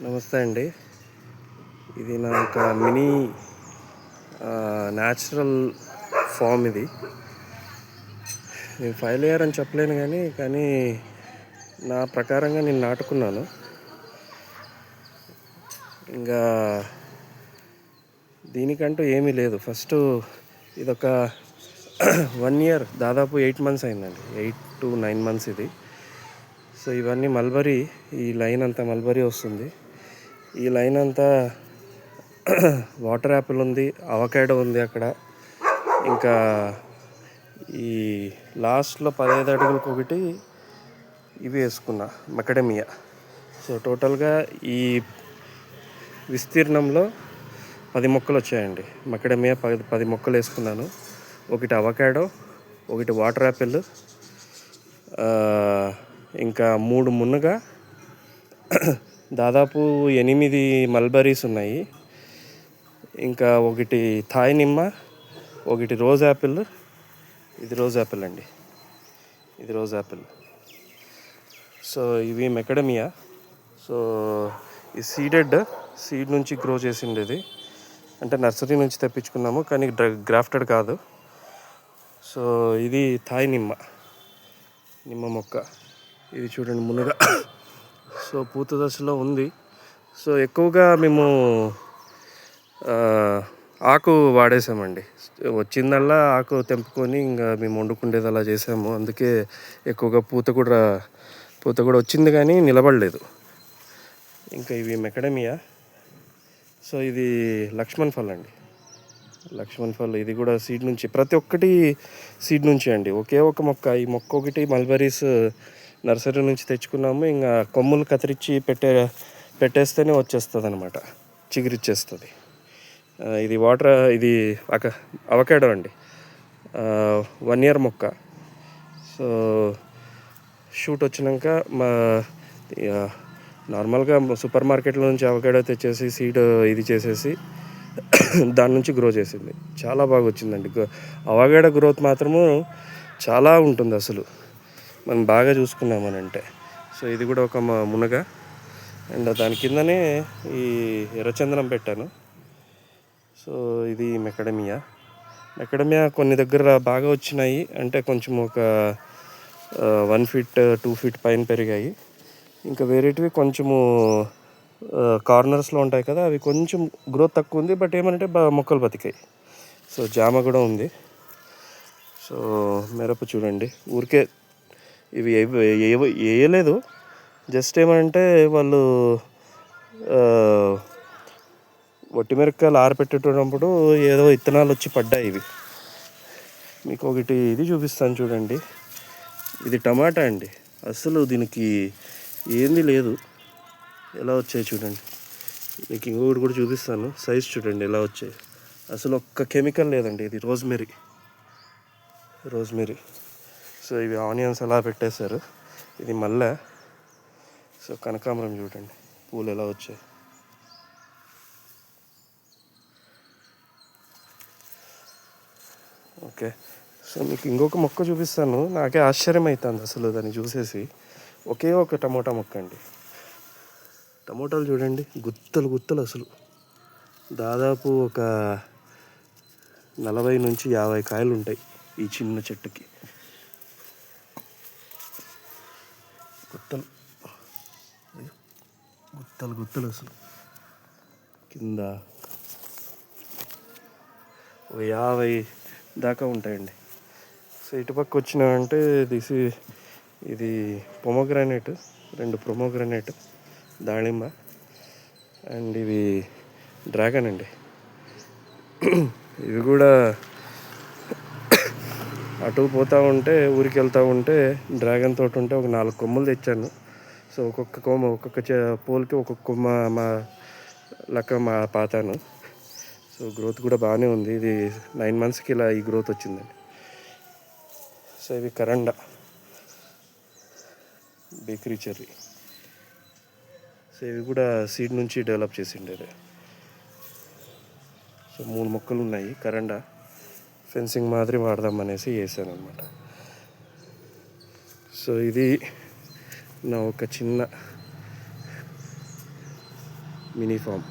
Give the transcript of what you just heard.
నమస్తే అండి. ఇది నా ఒక మినీ న్యాచురల్ ఫామ్. ఇది నేను ఫైల్ ఇయర్ అని చెప్పలేను, కానీ నా ప్రకారంగా నేను నాటుకున్నాను. ఇంకా దీనికంటూ ఏమీ లేదు. ఫస్ట్ ఇదొక 1 year, దాదాపు 8 months అయిందండి. 8 to 9 months ఇది. సో ఇవన్నీ మల్బరీ, ఈ లైన్ అంతా మల్బరీ వస్తుంది. ఈ లైన్ అంతా వాటర్ యాపిల్ ఉంది, అవకాడో ఉంది అక్కడ. ఇంకా ఈ లాస్ట్లో 15 అడుగులకు ఒకటి ఇవి వేసుకున్నా, మకడమియా. సో టోటల్గా ఈ విస్తీర్ణంలో 10 మొక్కలు వచ్చాయండి. మకడమియా 10 మొక్కలు వేసుకున్నాను. ఒకటి అవకాడో, ఒకటి వాటర్ యాపిల్, ఇంకా 3 మునగ, దాదాపు 8 మల్బరీస్ ఉన్నాయి. ఇంకా ఒకటి థాయ్ నిమ్మ, ఒకటి రోజ్ యాపిల్. ఇది రోజ్ యాపిల్ అండి, ఇది రోజ్ యాపిల్. సో ఇవి మెకడమియా. సో ఈ సీడ్ నుంచి గ్రో చేసిండేది, అంటే నర్సరీ నుంచి తెప్పించుకున్నాము, కానీ గ్రాఫ్టెడ్ కాదు. సో ఇది థాయ్ నిమ్మ మొక్క. ఇది చూడండి, మునగ. సో పూత దశలో ఉంది. సో ఎక్కువగా మేము ఆకు వాడేసామండి. వచ్చిందల్లా ఆకు తెంపుకొని ఇంకా మేము వండుకుండేది అలా చేసాము. అందుకే ఎక్కువగా పూత కూడా వచ్చింది, కానీ నిలబడలేదు. ఇంకా ఇవి మెకడమియా. సో ఇది లక్ష్మణ్ ఫల్ అండి, లక్ష్మణ్ ఫల్. ఇది కూడా సీడ్ నుంచి, ప్రతి ఒక్కటి సీడ్ నుంచి అండి. ఒకే ఒక మొక్క, ఈ మొక్క ఒకటి మల్బరీస్ నర్సరీ నుంచి తెచ్చుకున్నాము. ఇంకా కొమ్ములు కత్తిరించి పెట్టేస్తేనే వచ్చేస్తుంది అనమాట, చిగురిచ్చేస్తుంది. ఇది ఇది అవకాడో అండి, 1 year మొక్క. సో షూట్ వచ్చినాక నార్మల్గా సూపర్ మార్కెట్లో నుంచి అవకాడో తెచ్చేసి సీడ్ ఇది చేసేసి దాని నుంచి గ్రో చేసింది. చాలా బాగా వచ్చిందండి. అవకాడో గ్రోత్ మాత్రము చాలా ఉంటుంది అసలు, మనం బాగా చూసుకున్నామని అంటే. సో ఇది కూడా ఒక మునగ. అండ్ దాని కిందనే ఈ ఎర్రచందనం పెట్టాను. సో ఇది మెకడమియా. కొన్ని దగ్గర బాగా వచ్చినాయి, అంటే కొంచెం ఒక 1 feet 2 feet పైన పెరిగాయి. ఇంకా వేరేటివి కొంచెము కార్నర్స్లో ఉంటాయి కదా, అవి కొంచెం గ్రోత్ తక్కువ ఉంది, బట్ ఏమంటే మొక్కలు బతికాయి. సో జామ కూడా ఉంది. సో మిరప చూడండి, ఊరికే ఇవి వేయలేదు, జస్ట్ ఏమంటే వాళ్ళు ఒట్టిమిరపకాయలు ఆరపెట్టేటప్పుడు ఏదో విత్తనాలు వచ్చి పడ్డాయి. ఇవి మీకు ఒకటి ఇది చూపిస్తాను చూడండి. ఇది టమాటా అండి, అసలు దీనికి ఏంది లేదు, ఎలా వచ్చాయి చూడండి. మీకు ఇంకొకటి కూడా చూపిస్తాను, సైజ్ చూడండి ఎలా వచ్చాయి. అసలు ఒక్క కెమికల్ లేదండి. ఇది రోజ్మెరీ. సో ఇవి ఆనియన్స్ అలా పెట్టేశారు. ఇది మల్లె. సో కనకాంబరం చూడండి, పూలు ఎలా వచ్చాయి. ఓకే, సో మీకు ఇంకొక మొక్క చూపిస్తాను. నాకే ఆశ్చర్యం అవుతుంది అసలు దాన్ని చూసేసి. ఒకే ఒక టమోటా మొక్క అండి. టమోటాలు చూడండి, గుత్తలు అసలు. దాదాపు ఒక 40 నుంచి 50 కాయలు ఉంటాయి ఈ చిన్న చెట్టుకి. గుత్తలు అసలు. కింద 50 దాకా ఉంటాయండి. సో ఇటుపక్క వచ్చినాయంటే ఇది పొమోగ్రానేట్, 2 పొమోగ్రానేట్, దాళింబ, అండ్ ఇవి డ్రాగన్ అండి. ఇవి కూడా అటు పోతూ ఉంటే, ఊరికి వెళ్తూ ఉంటే డ్రాగన్ తోట ఉంటే ఒక 4 కొమ్మలు తెచ్చాను. సో ఒక్కొక్క పోల్కి ఒక్కొక్క కొమ్మ లెక్క పాతాను. సో గ్రోత్ కూడా బాగానే ఉంది. ఇది 9 monthsకి ఇలా ఈ గ్రోత్ వచ్చిందండి. సో ఇవి కరండా, బేకరీ చెర్రీ. సో ఇవి కూడా సీడ్ నుంచి డెవలప్ చేసిండేది. సో 3 మొక్కలు ఉన్నాయి. కరండా ఫెన్సింగ్ మాదిరి వాడదాం అనేసి వేసాను అనమాట. సో ఇది నా ఒక చిన్న మినీ ఫామ్.